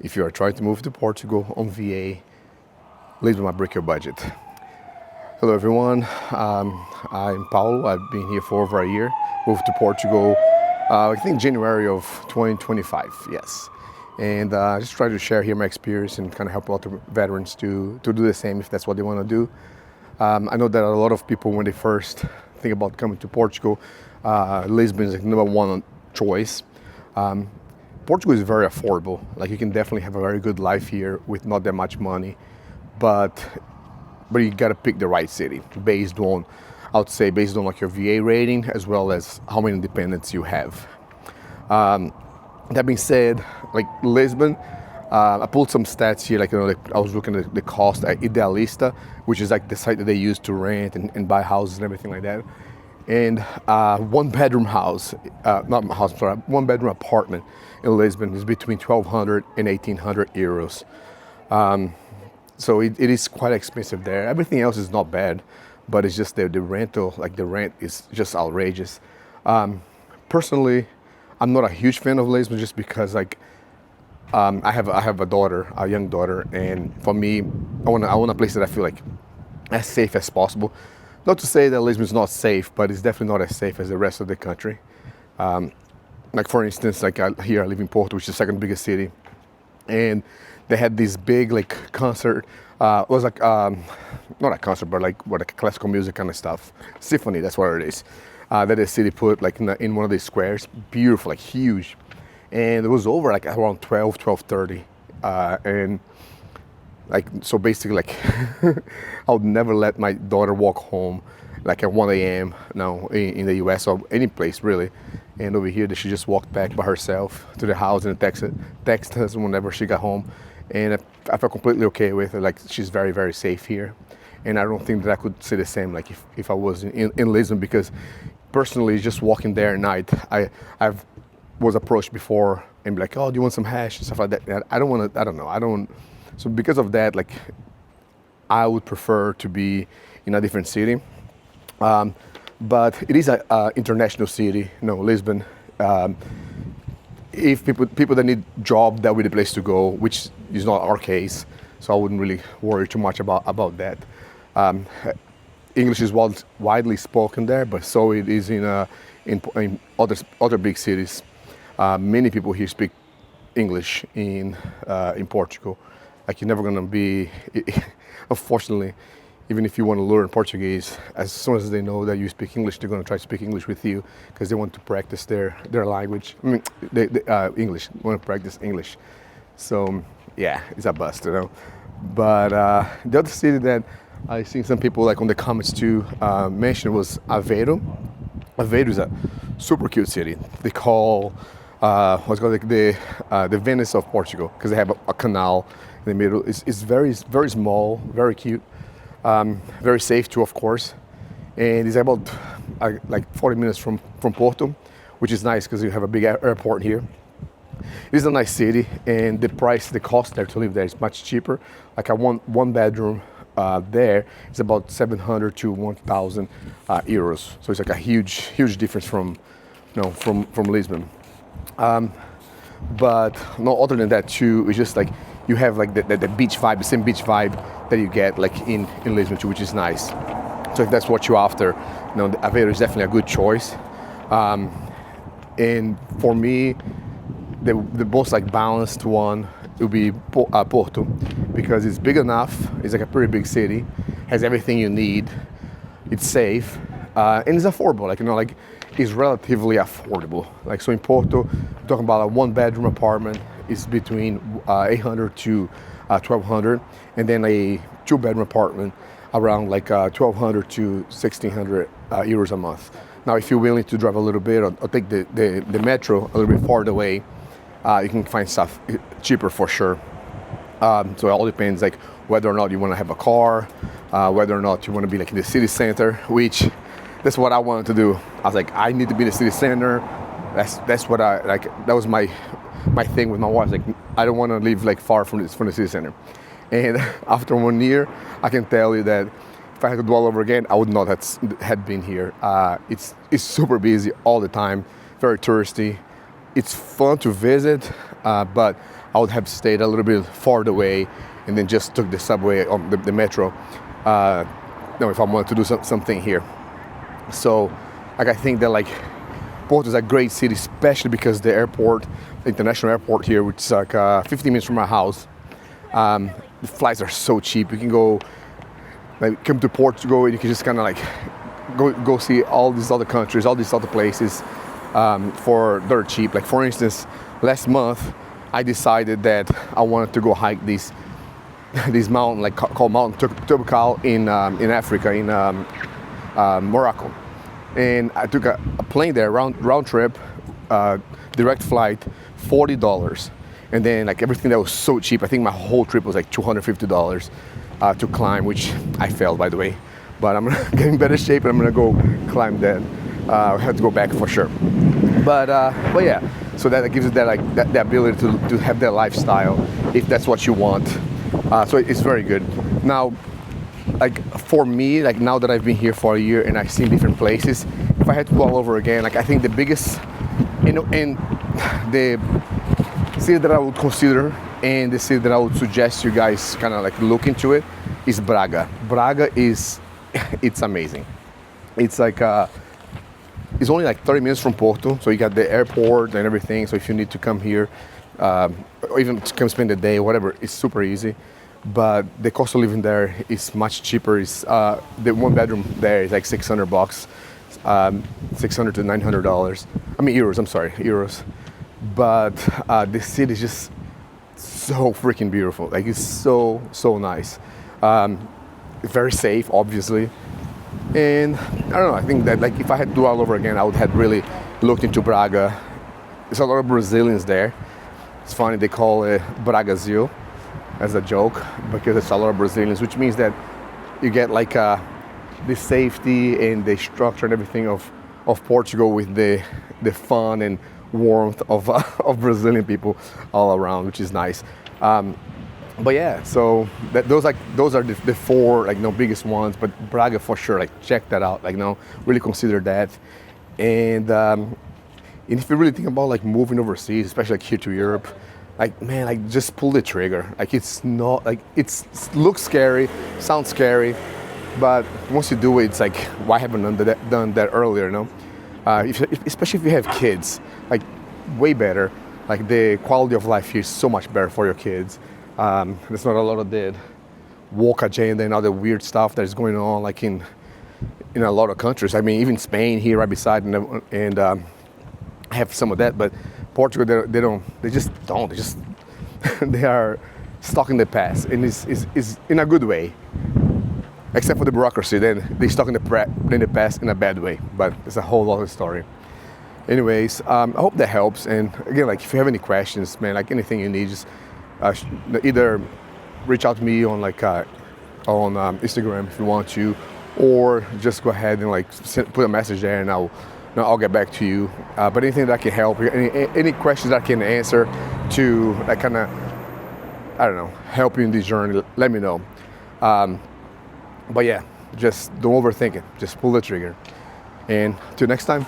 If you are trying to move to Portugal on VA, Lisbon might break your budget. Hello everyone, I'm Paulo. I've been here for over a year. Moved to Portugal, I think January of 2025, yes. And I just try to share here my experience and kind of help other veterans to do the same if that's what they want to do. I know that a lot of people, when they first think about coming to Portugal, Lisbon is like number one choice. Portugal is very affordable. Like, you can definitely have a very good life here with not that much money, but you gotta pick the right city based on, I would say, based on like your VA rating as well as how many independents you have. That being said, like Lisbon, I pulled some stats here. Like, I was looking at the cost at Idealista, which is like the site that they use to rent and buy houses and everything like that. And one bedroom one bedroom apartment in Lisbon is between 1,200 and 1,800 euros. So it is quite expensive there. Everything else is not bad, but it's just the rental, like the rent is just outrageous. Personally, I'm not a huge fan of Lisbon just because like I have a daughter, a young daughter, and for me, I want a place that I feel like as safe as possible. Not to say that Lisbon is not safe, but it's definitely not as safe as the rest of the country. Like for instance, like here I live in Porto, which is the second biggest city, and they had this big like concert. It was like not a concert, but like classical music kind of stuff. Symphony, that's what it is. That the city put like in one of these squares, beautiful, like huge, and it was over like around 12:30, and like so basically like I would never let my daughter walk home like at 1 a.m. now in the US or any place really. And over here, she just walked back by herself to the house and text us whenever she got home. And I felt completely okay with it. Like, she's very, very safe here. And I don't think that I could say the same like if I was in Lisbon, because personally, just walking there at night, I've was approached before and be like, oh, do you want some hash and stuff like that. And I don't know. So because of that, like, I would prefer to be in a different city. But it is an international city, Lisbon. If people that need job, that would be the place to go, which is not our case. So I wouldn't really worry too much about that. English is widely spoken there, but so it is in other big cities. Many people here speak English in Portugal. Like, you're never gonna be, unfortunately, even if you want to learn Portuguese, as soon as they know that you speak English, they're going to try to speak English with you because they want to practice their language. I mean, English. They want to practice English. So yeah, it's a bust, But the other city that I seen some people like on the comments to mention was Aveiro. Aveiro is a super cute city. They call what's called like the Venice of Portugal, because they have a canal in the middle. It's very, very small, very cute. Very safe too, of course, and it's about like 40 minutes from Porto, which is nice because you have a big airport here. It's a nice city, and the cost there to live there is much cheaper. Like a one bedroom there is about 700 to 1,000 euros. So it's like a huge difference from Lisbon. But no, other than that too, it's just like you have like the beach vibe, the same beach vibe that you get like in Lisbon too, which is nice. So if that's what you're after, Aveiro is definitely a good choice. And for me, the most like balanced one would be Porto, because it's big enough. It's like a pretty big city, has everything you need. It's safe, and it's affordable. Like it's relatively affordable. Like, so in Porto, we're talking about a one bedroom apartment is between 800 to 1,200, and then a two bedroom apartment around like 1,200 to 1,600 euros a month. Now, if you're willing to drive a little bit or take the metro a little bit farther away, you can find stuff cheaper for sure. So it all depends, like whether or not you want to have a car, whether or not you want to be like in the city center, which that's what I wanted to do. I was like, I need to be in the city center. That's what I like. That was my thing with my wife. Like, I don't want to live like far from the city center. And after 1 year, I can tell you that if I had to do all over again, I would not have been here. It's super busy all the time, very touristy. It's fun to visit, but I would have stayed a little bit farther away and then just took the subway or the metro. If I wanted to do something here. So, like, I think that like Porto is a great city, especially because the airport, the international airport here, which is like 15 minutes from my house. The flights are so cheap. You can go, like, come to Portugal and you can just kind of like go see all these other countries, all these other places for dirt cheap. Like, for instance, last month I decided that I wanted to go hike this mountain, like called Mount Portugal in Africa, in Morocco. And I took a plane there, round trip, direct flight, $40. And then like everything that was so cheap, I think my whole trip was like $250 to climb, which I failed, by the way. But I'm gonna get in better shape and I'm gonna go climb that. I have to go back for sure. But yeah, so that gives you that like the ability to have that lifestyle if that's what you want. So it's very good. Now, like for me, like now that I've been here for a year and I've seen different places, if I had to go all over again, like I think the biggest, and the city that I would consider and the city that I would suggest you guys kind of like look into it is Braga. Braga is, it's amazing. It's like, it's only like 30 minutes from Porto, so you got the airport and everything. So if you need to come here, or even to come spend the day, whatever, it's super easy. But the cost of living there is much cheaper. It's, the one bedroom there is like $600, $600 to $900. I mean euros. I'm sorry, euros. But the city is just so freaking beautiful. Like it's so nice. It's very safe, obviously. And I don't know. I think that like if I had to do all over again, I would have really looked into Braga. There's a lot of Brazilians there. It's funny they call it Bragazil as a joke because it's a lot of Brazilians, which means that you get like the safety and the structure and everything of Portugal with the fun and warmth of Brazilian people all around, which is nice. But yeah, so those are the four like biggest ones. But Braga for sure, like check that out. Like really consider that. And if you really think about like moving overseas, especially like here to Europe, like man, like just pull the trigger. Like it's not like looks scary, sounds scary, but once you do it, it's like why haven't I done that earlier? No, especially if you have kids, like way better. Like the quality of life here is so much better for your kids. There's not a lot of the woke agenda and other weird stuff that's going on, like in a lot of countries. I mean, even Spain here right beside, and have some of that, but Portugal, they just don't. They are stuck in the past, and it's in a good way. Except for the bureaucracy, then they're stuck in the past in a bad way. But it's a whole other story. Anyways, I hope that helps. And again, like if you have any questions, man, like anything you need, just either reach out to me on on Instagram if you want to, or just go ahead and like put a message there, and I'll get back to you. But anything that I can help, any questions that I can answer to like kind of, I don't know, help you in this journey, let me know. But yeah, just don't overthink it. Just pull the trigger. And till next time.